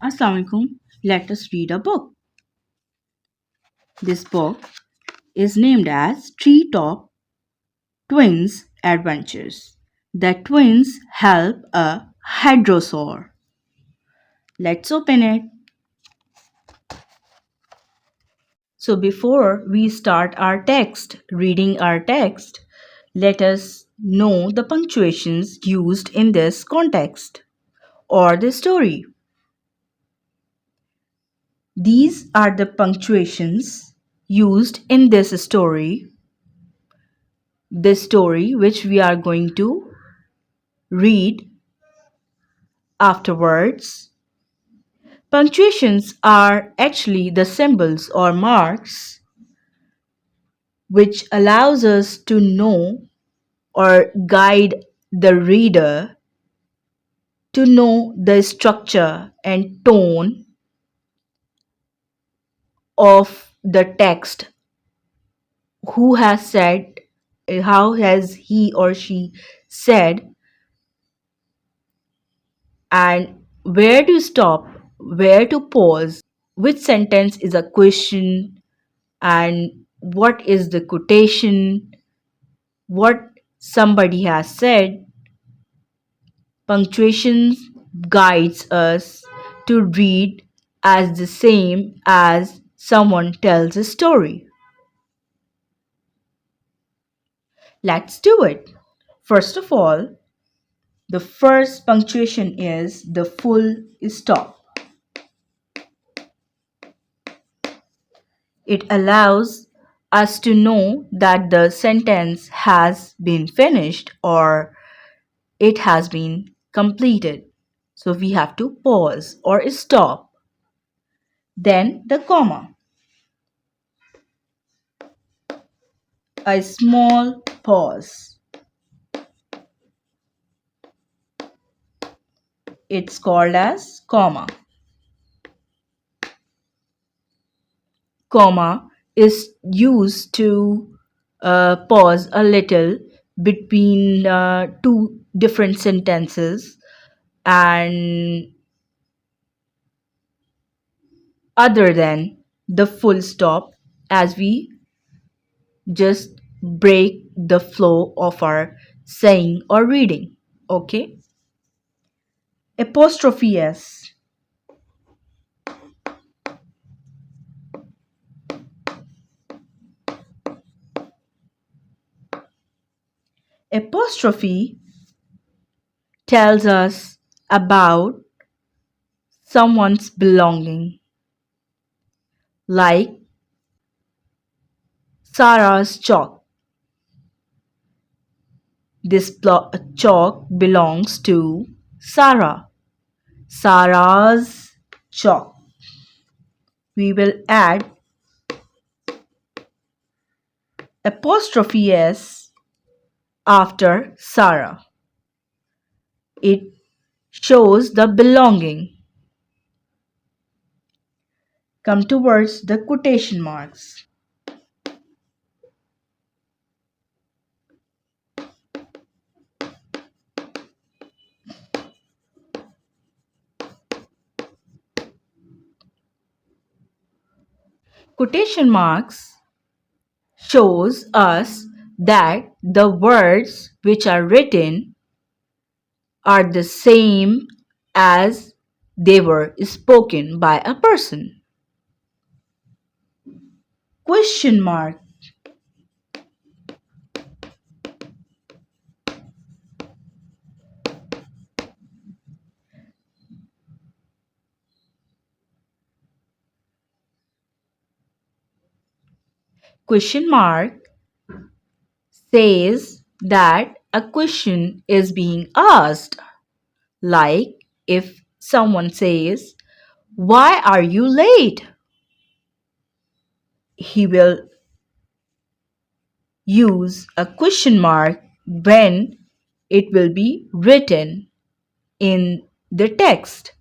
Assalamualaikum. Let us read a book. This book is named as TREETOP Twins Adventures. The twins help a hadrosaur. Let's open it. So before we start reading our text, let us know the punctuations used in this context or the story. These are the punctuations used in this story. The story which we are going to read afterwards. Punctuations are actually the symbols or marks which allows us to know or guide the reader to know the structure and tone of the text. Who has said, how has he or she said, and where to stop, where to pause, which sentence is a question, and what is the quotation, what somebody has said. Punctuation guides us to read as the same as someone tells a story. Let's do it. First of all, the first punctuation is the full stop. It allows us to know that the sentence has been finished or it has been completed. So we have to pause or stop. Then the comma. A small pause. It's called as comma. Comma is used to pause a little between two different sentences, and other than the full stop, as we just break the flow of our saying or reading. Okay. Apostrophe S. Apostrophe tells us about someone's belonging, like Sarah's chalk. This chalk belongs to Sarah. Sarah's chalk. We will add apostrophe S after Sarah. It shows the belonging. Come towards the quotation marks. Quotation marks shows us that the words which are written are the same as they were spoken by a person. Question mark. Question mark says that a question is being asked. Like if someone says, "Why are you late?" He will use a question mark when it will be written in the text.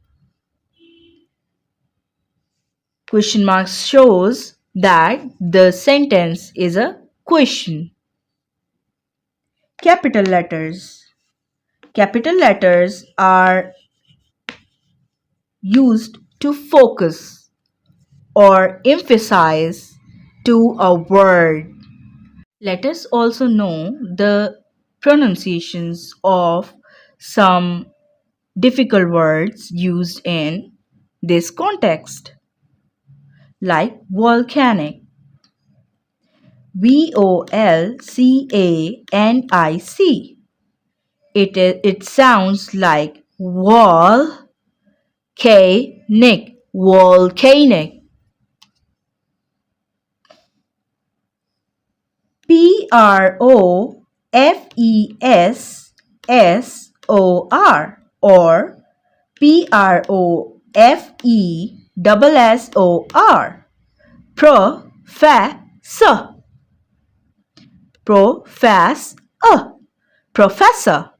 Question mark shows that the sentence is a question. Capital letters. Capital letters are used to focus or emphasize to a word. Let us also know the pronunciations of some difficult words used in this context, like volcanic. Volcanic. It sounds like volcanic. Professor or Professor. Professor. Professor. Professor.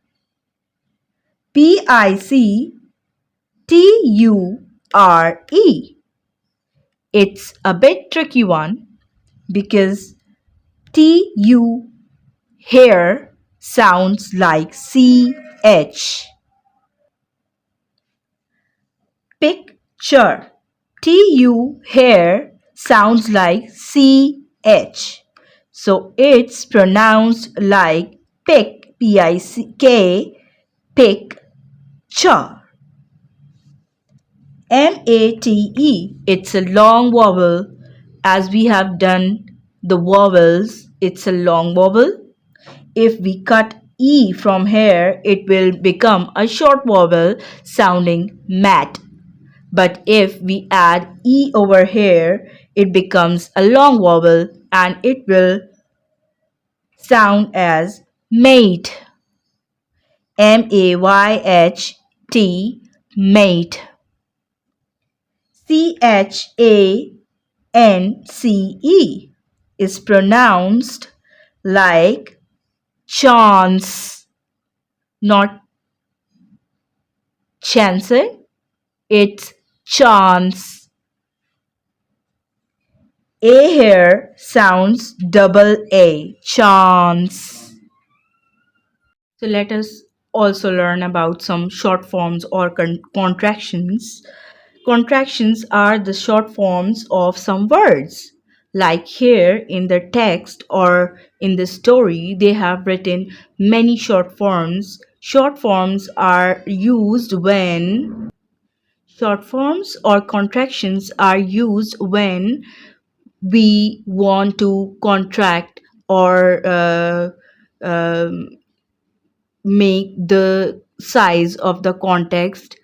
Picture. It's a bit tricky one because tu here sounds like ch. Picture. Tu here sounds like ch. So it's pronounced like picture. Mate. It's a long vowel. As we have done the vowels, it's a long vowel. If we cut E from here, it will become a short vowel sounding mat. But if we add E over here, it becomes a long vowel and it will sound as mate. Mayht, mate. Chance is pronounced like chance, not chance. It's chance. A here sounds double A, chance. So let us also learn about some short forms or contractions. Contractions are the short forms of some words. Like here in the text or in the story, they have written many short forms. Short forms or contractions are used when we want to contract or make the size of the context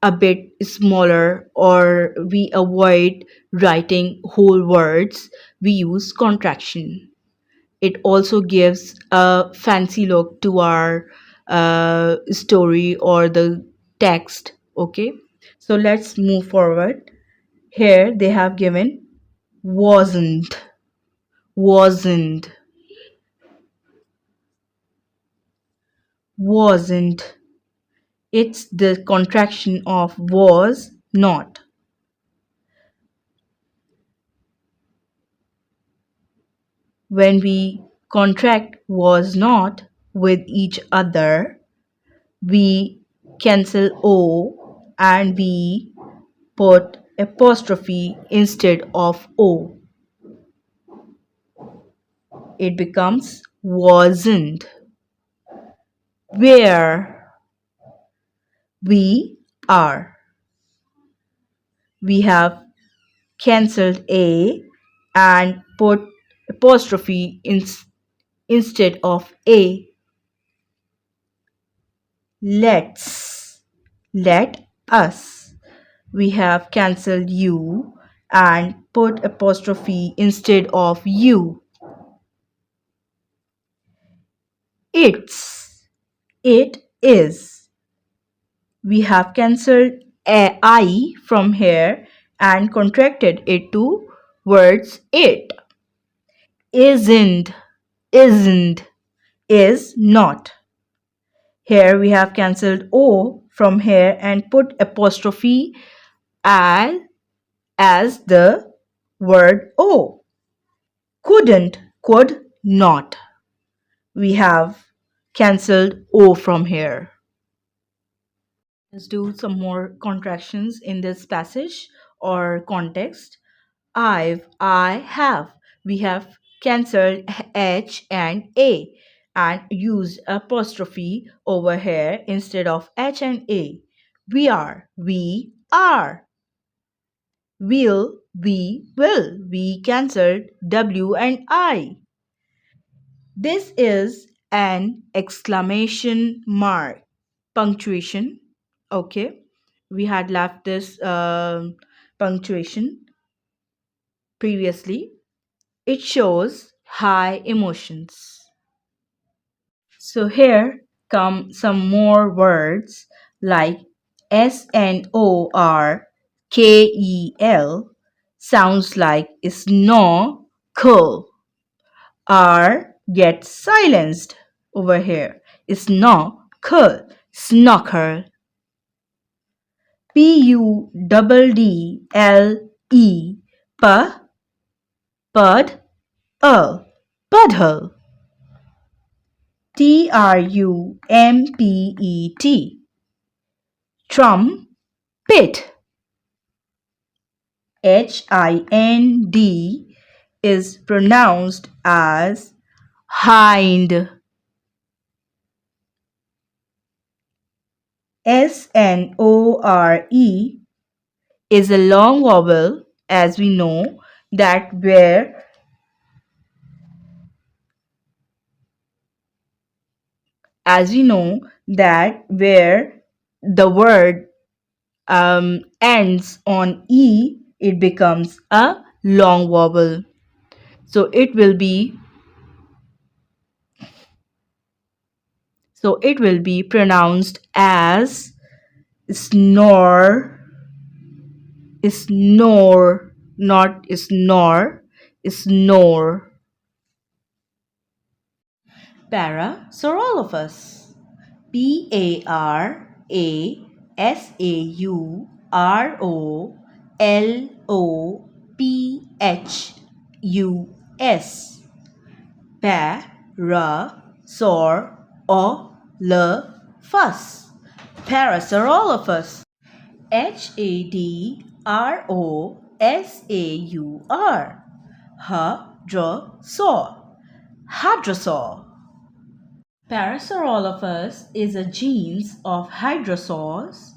a bit smaller, or we avoid writing whole words, we use contraction. It also gives a fancy look to our story or the text. Okay, so let's move forward. Here they have given wasn't, wasn't, wasn't. It's the contraction of was not. When we contract was not with each other, we cancel O and we put apostrophe instead of O. It becomes wasn't. Where we are. We have cancelled A and put apostrophe instead of A. Let's. Let us. We have cancelled you and put apostrophe instead of you. It's. It is. We have cancelled a I from here and contracted it to words it. Isn't. Isn't. Is not. Here we have cancelled O from here and put apostrophe as the word O. Couldn't, could not. We have cancelled O from here. Let's do some more contractions in this passage or context. I have. We have cancelled H and A and used apostrophe over here instead of H and A. We are. Will. We cancelled W and I. This is an exclamation mark. Punctuation. Okay. We had left this punctuation previously. It shows high emotions. So here come some more words like snorkel sounds like snorkel. R gets silenced over here. Snorkel, snorkel. Puddle, pud, puddle. Trumpet, trumpet. Hind is pronounced as hind. Snore is a long vowel, as we know that where the word ends on e, it becomes a long vowel. So it will be pronounced as snore, not snore, snore. Parasaurolophus. Parasaurolophus. Parasaurolophus. Parasaurolophus. HADROSAUR. Hadrosaur. Hadrosaur. Parasaurolophus is a genus of hadrosaurs,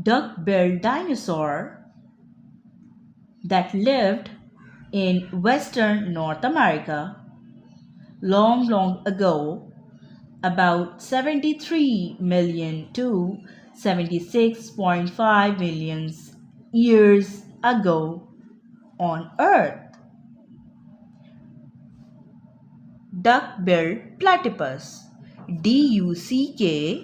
duck-billed dinosaur that lived in western North America long ago, about 73 million to 76.5 million years ago on Earth. Duck-billed platypus. DUCKBILLED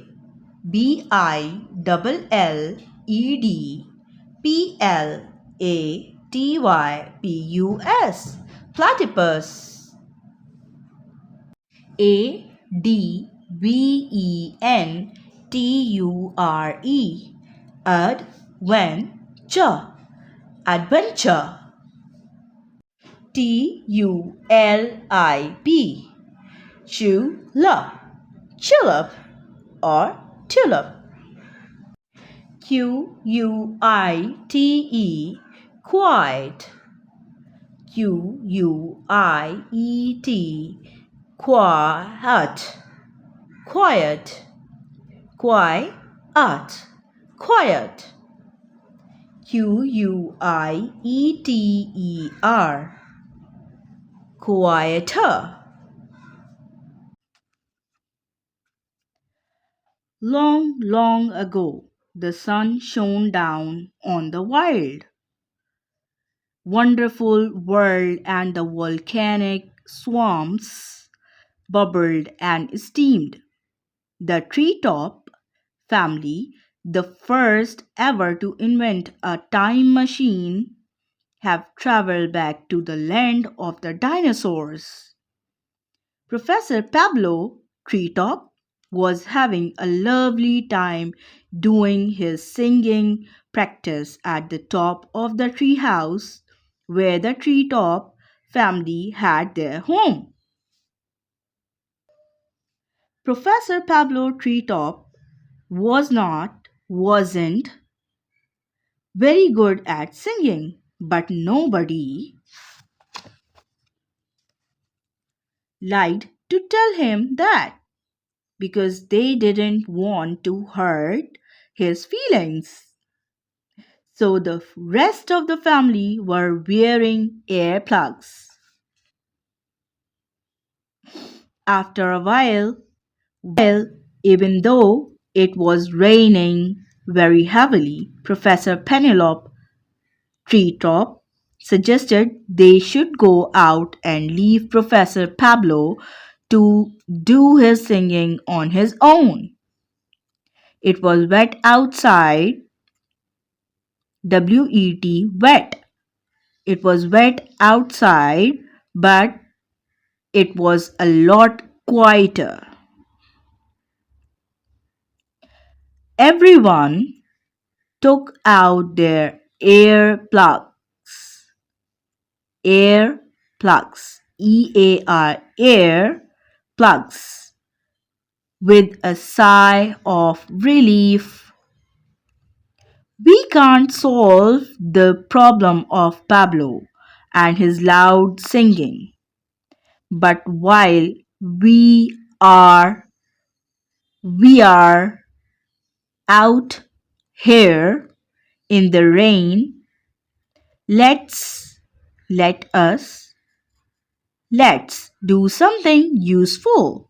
platypus. ADVENTURE adventure. TULIP or tulip. QUITE quiet. QUIET quiet. Quiet. Quiet. Quiet. QUIETER quieter. Long ago, the sun shone down on the wild, wonderful world, and the volcanic swamps bubbled and steamed. The treetop family, the first ever to invent a time machine, have traveled back to the land of the dinosaurs. Professor Pablo Treetop was having a lovely time doing his singing practice at the top of the treehouse where the treetop family had their home. Professor Pablo Treetop was not wasn't very good at singing, but nobody liked to tell him that because they didn't want to hurt his feelings. So the rest of the family were wearing earplugs. After a while, even though it was raining very heavily, Professor Penelope Treetop suggested they should go out and leave Professor Pablo to do his singing on his own. It was wet outside, wet. It was wet outside, but it was a lot quieter. Everyone took out their ear plugs, ear plugs, with a sigh of relief. We can't solve the problem of Pablo and his loud singing, but while we are we are out here in the rain, let's let us let's do something useful.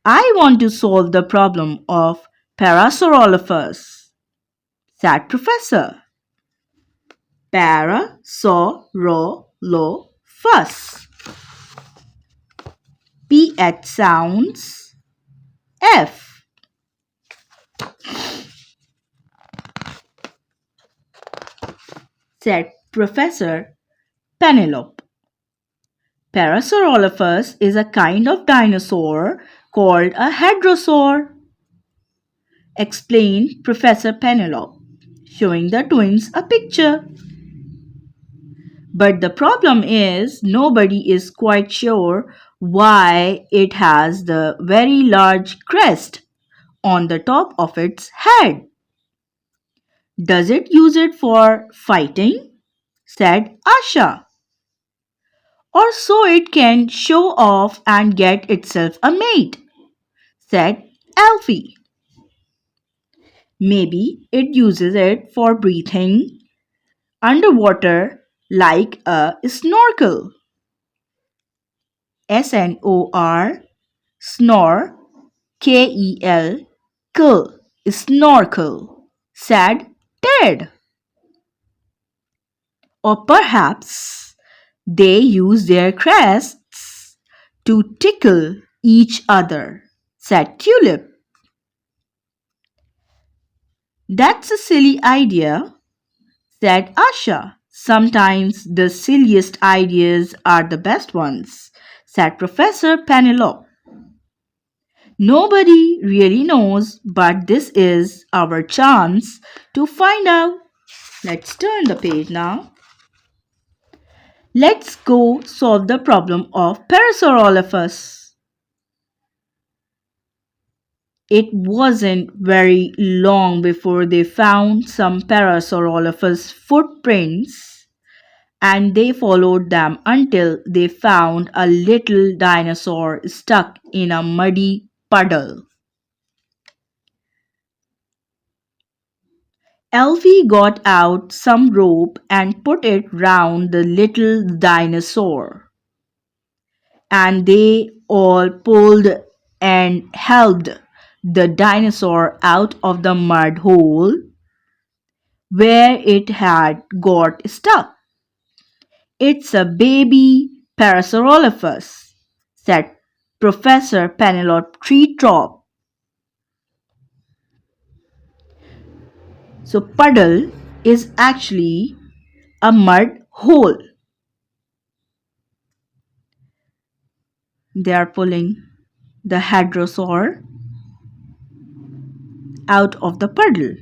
I want to solve the problem of Parasaurolophus, said Professor. Parasaurolophus. PH sounds F, said Professor Penelope. Parasaurolophus is a kind of dinosaur called a hadrosaur, explained Professor Penelope, showing the twins a picture. But the problem is nobody is quite sure why it has the very large crest on the top of its head. Does it use it for fighting? Said Asha. Or so it can show off and get itself a mate, said Alfie. Maybe it uses it for breathing underwater like a snorkel. SNOR, snore, KEL, kill, snorkel, said Ted. Or perhaps they use their crests to tickle each other, said Tulip. That's a silly idea, said Asha. Sometimes the silliest ideas are the best ones, said Professor Penelope. Nobody really knows, but this is our chance to find out. Let's turn the page now. Let's go solve the problem of Parasaurolophus. It wasn't very long before they found some Parasaurolophus footprints and they followed them until they found a little dinosaur stuck in a muddy puddle. Elfie got out some rope and put it round the little dinosaur, and they all pulled and helped the dinosaur out of the mud hole where it had got stuck. It's a baby Parasaurolophus, said Professor Penelope Treetop. So, puddle is actually a mud hole. They are pulling the hadrosaur out of the puddle.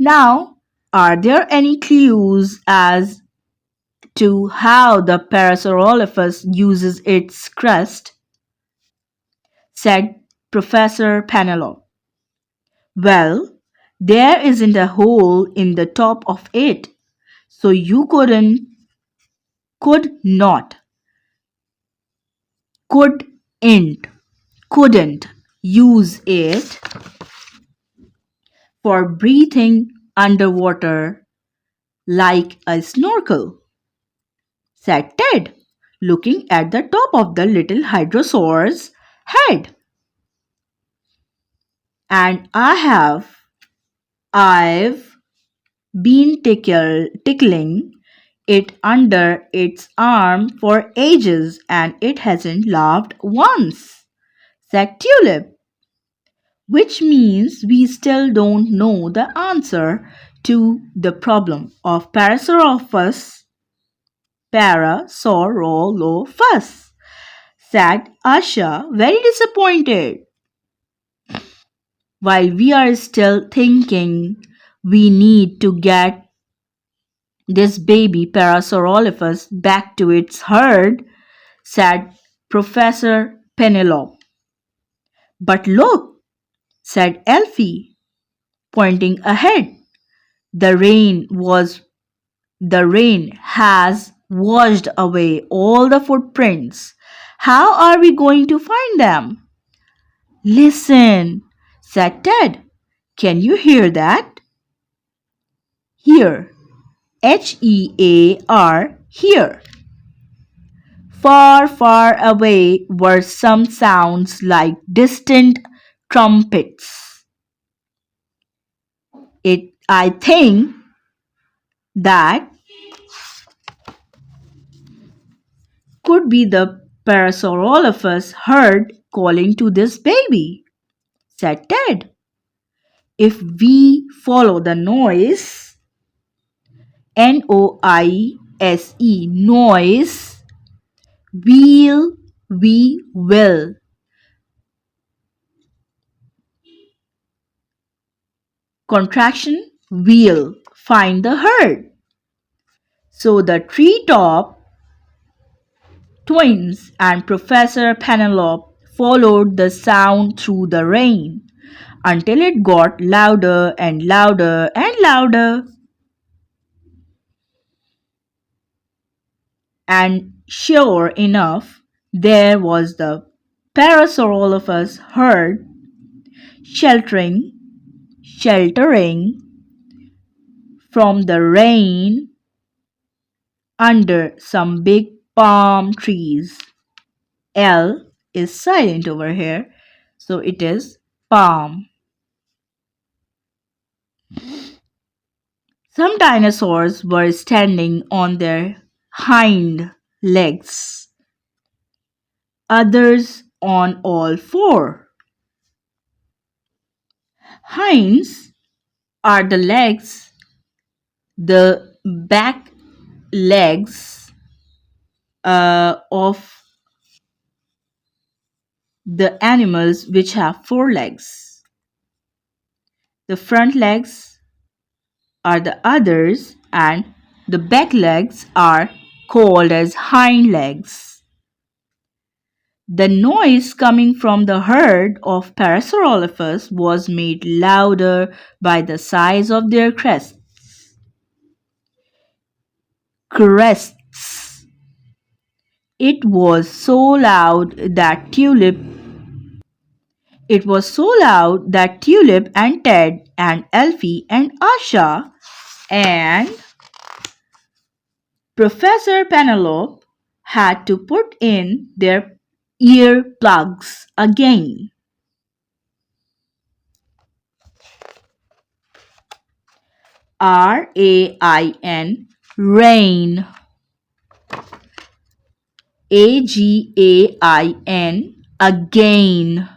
Now, are there any clues as to how the Parasaurolophus uses its crest? Said Professor Penelope. Well, there isn't a hole in the top of it, so you could not, couldn't, couldn't use it for breathing underwater like a snorkel, said Ted, looking at the top of the little hadrosaur's head. And I've been tickling it under its arm for ages and it hasn't laughed once, said Tulip, which means we still don't know the answer to the problem of Parasaurolophus, said Asha, very disappointed. While we are still thinking we need to get this baby Parasaurolophus back to its herd, said Professor Penelope. But look, said Elfie, pointing ahead. The rain was the rain has washed away all the footprints. How are we going to find them? Listen, said Ted. Can you hear that? Here. HEAR, here. Far, far away were some sounds like distant trumpets. I think that could be the Parasaurolophus herd calling to this baby, said Ted. If we follow the noise, NOISE, noise, we will, contraction, we'll find the herd. So the treetop twins and Professor Penelope followed the sound through the rain until it got louder and louder and louder. And sure enough, there was the Parasaurolophus herd sheltering from the rain under some big palm trees. L is silent over here, so it is palm. Some dinosaurs were standing on their hind legs, others on all four. Hinds are the legs, the back legs of the animals which have four legs. The front legs are the others, and the back legs are called as hind legs. The noise coming from the herd of Parasaurolophus was made louder by the size of their crests. It was so loud that Tulip and Ted and Elfie and Asha and Professor Penelope had to put in their ear plugs again. RAIN, rain. AGAIN, again.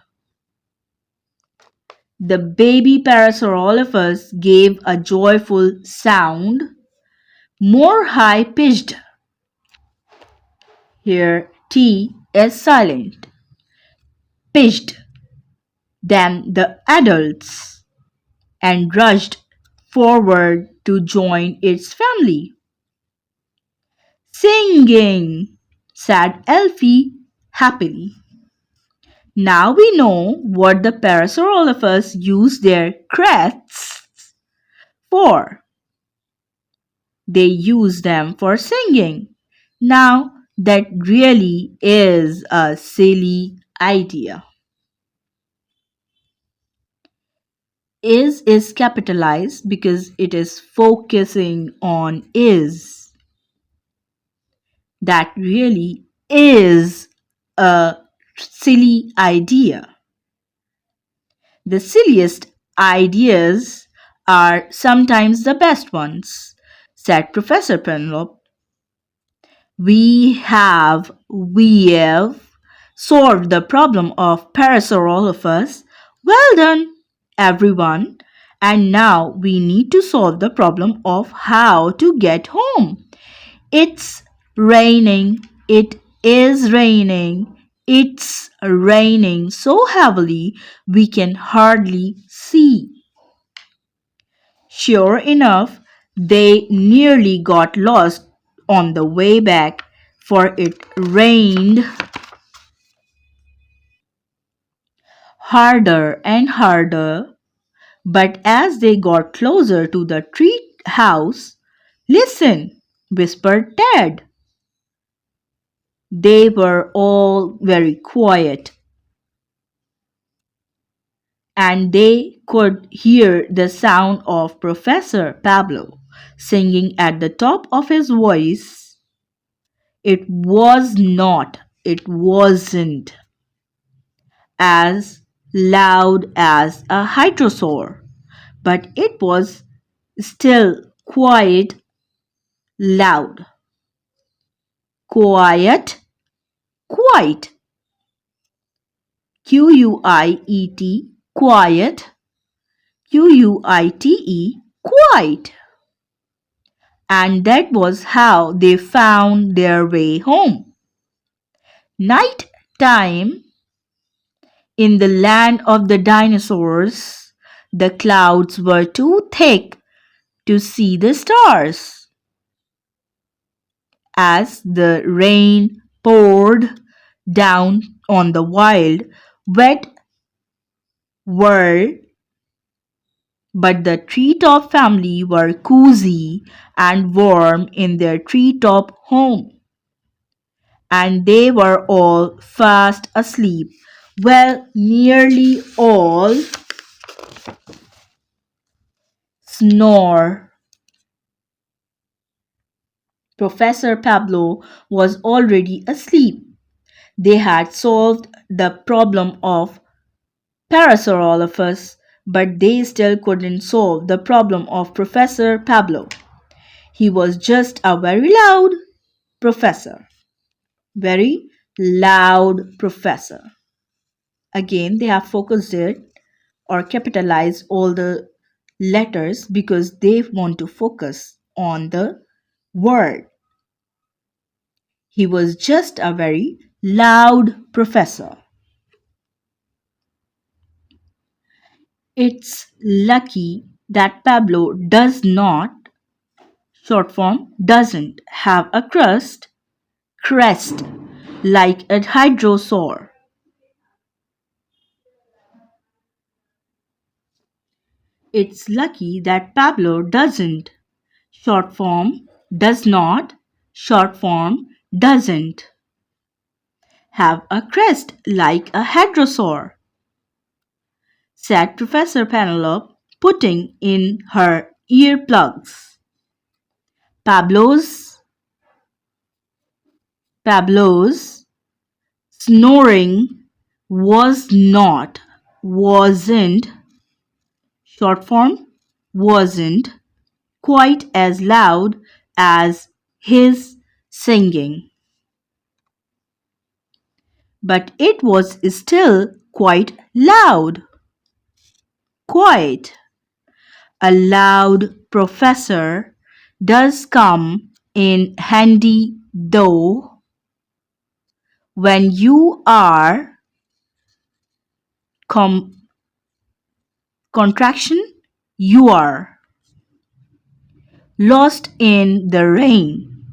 The baby Parasaurolophus gave a joyful sound, more high pitched. Here T is silent. Pitched than the adults and rushed forward to join its family. Singing, said Elfie happily. Now we know what the Parasaurolophers use their crests for. They use them for singing. Now, that really is a silly idea. Is capitalized because it is focusing on is. That really is a silly idea. The silliest ideas are sometimes the best ones, said Professor Penrose. We have solved the problem of Parasaurolophus. Well done, everyone. And now we need to solve the problem of how to get home. It's raining. It is raining. It's raining so heavily we can hardly see. Sure enough, they nearly got lost on the way back, for it rained harder and harder. But as they got closer to the tree house, listen, whispered Ted. They were all very quiet, and they could hear the sound of Professor Pablo singing at the top of his voice. It wasn't as loud as a hydrosaur, but it was still quite loud. Quiet, quite. Quiet, quiet. Quite, quite. And that was how they found their way home. Night time in the land of the dinosaurs, the clouds were too thick to see the stars. As the rain poured down on the wild, wet world, but the treetop family were cozy and warm in their treetop home, and they were all fast asleep. Well, nearly all snore. Professor Pablo was already asleep. They had solved the problem of Parasaurolophus, but they still couldn't solve the problem of Professor Pablo. He was just a very loud professor. Very loud professor. Again, they have focused it or capitalized all the letters because they want to focus on the word. He was just a very loud professor. It's lucky that Pablo does not, short form, doesn't have a crest, like a hydrosaur. It's lucky that Pablo doesn't, short form, does not, short form, doesn't have a crest like a hadrosaur, said Professor Penelope, putting in her earplugs. Pablo's snoring wasn't, short form, wasn't quite as loud as his singing, but it was still quite loud. Quite. A loud professor does come in handy though when you are contraction you are lost in the rain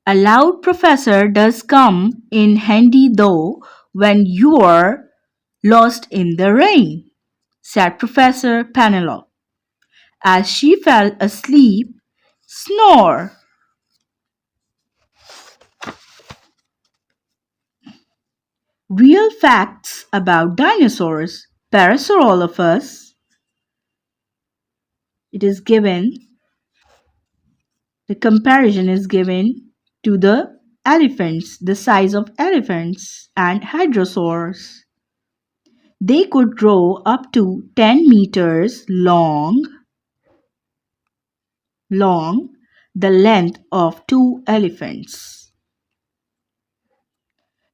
A loud professor does come in handy though when you're lost in the rain, said Professor Penelope as she fell asleep. Snore. Real facts about dinosaurs. Parasaurolophus. It is given, the comparison is given to the elephants, the size of elephants and hadrosaurs. They could grow up to 10 meters long, the length of two elephants.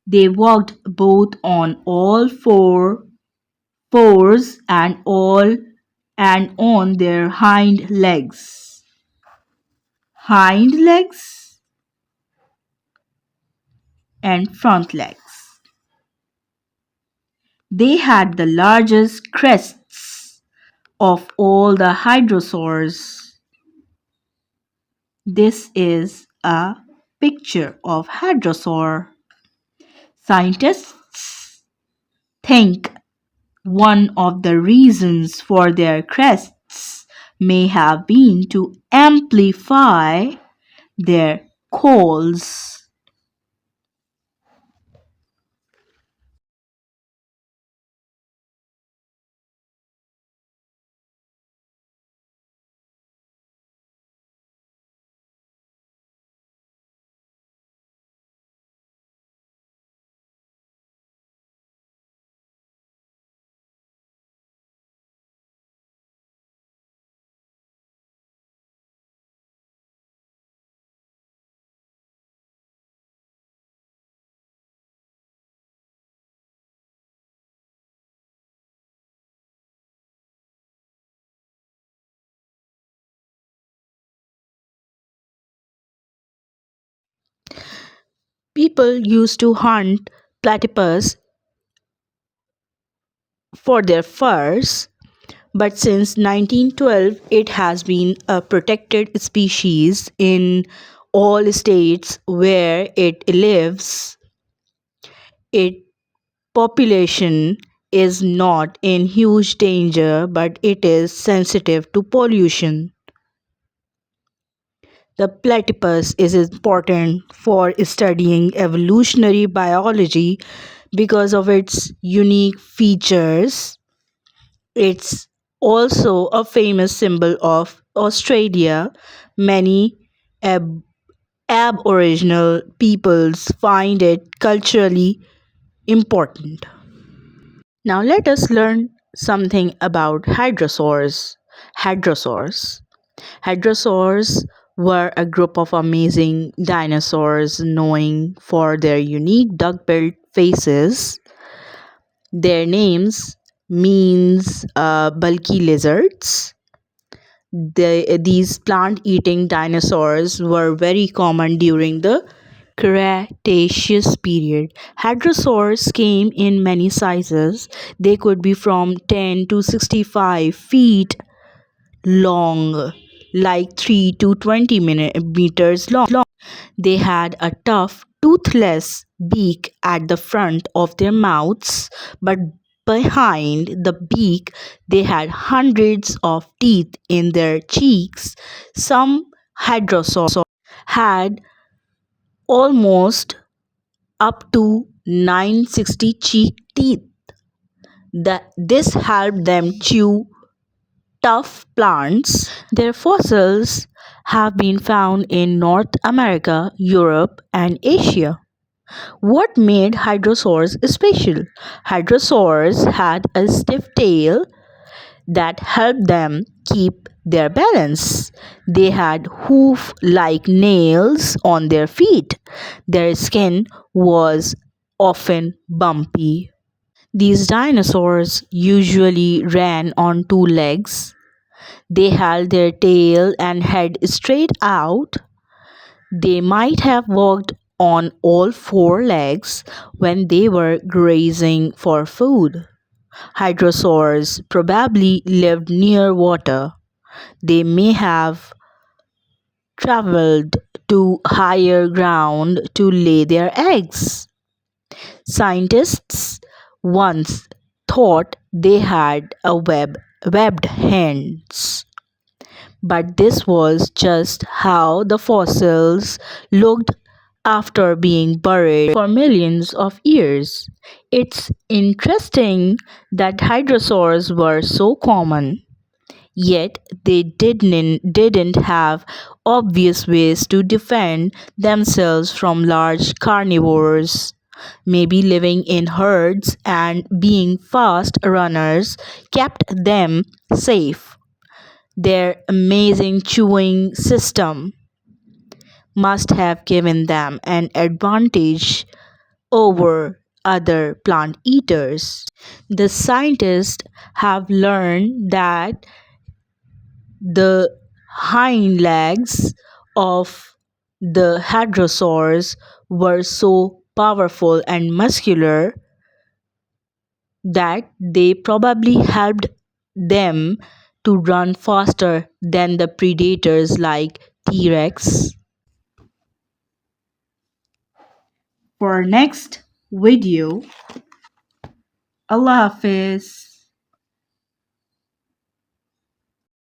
They walked both on all fours and on their hind legs. Hind legs and front legs. They had the largest crests of all the hadrosaurs. This is a picture of hadrosaur. Scientists think one of the reasons for their crests may have been to amplify their calls. People used to hunt platypus for their furs, but since 1912 it has been a protected species in all states where it lives. Its population is not in huge danger, but it is sensitive to pollution. The platypus is important for studying evolutionary biology because of its unique features. It's also a famous symbol of Australia. Many ab- Aboriginal peoples find it culturally important. Now let us learn something about hadrosaurs. Hadrosaurs. Hadrosaurs were a group of amazing dinosaurs known for their unique duck-billed faces. Their names means bulky lizards. These plant-eating dinosaurs were very common during the Cretaceous period. Hadrosaurs came in many sizes. They could be from 10 to 65 feet long, like 3 to 20 meters long. They had a tough, toothless beak at the front of their mouths, but behind the beak, they had hundreds of teeth in their cheeks. Some hadrosaurs had almost up to 960 cheek teeth. This helped them chew tough plants. Their fossils have been found in North America, Europe, and Asia. What made hadrosaurs special? Hadrosaurs had a stiff tail that helped them keep their balance. They had hoof like nails on their feet. Their skin was often bumpy. These dinosaurs usually ran on two legs. They held their tail and head straight out. They might have walked on all four legs when they were grazing for food. Hadrosaurs probably lived near water. They may have traveled to higher ground to lay their eggs. Scientists once thought they had webbed hands, but this was just how the fossils looked after being buried for millions of years. It's interesting that hadrosaurs were so common, yet they didn't have obvious ways to defend themselves from large carnivores. Maybe living in herds and being fast runners kept them safe. Their amazing chewing system must have given them an advantage over other plant eaters. The scientists have learned that the hind legs of the hadrosaurs were so powerful and muscular that they probably helped them to run faster than the predators like T-Rex. For next video, Allah Hafiz.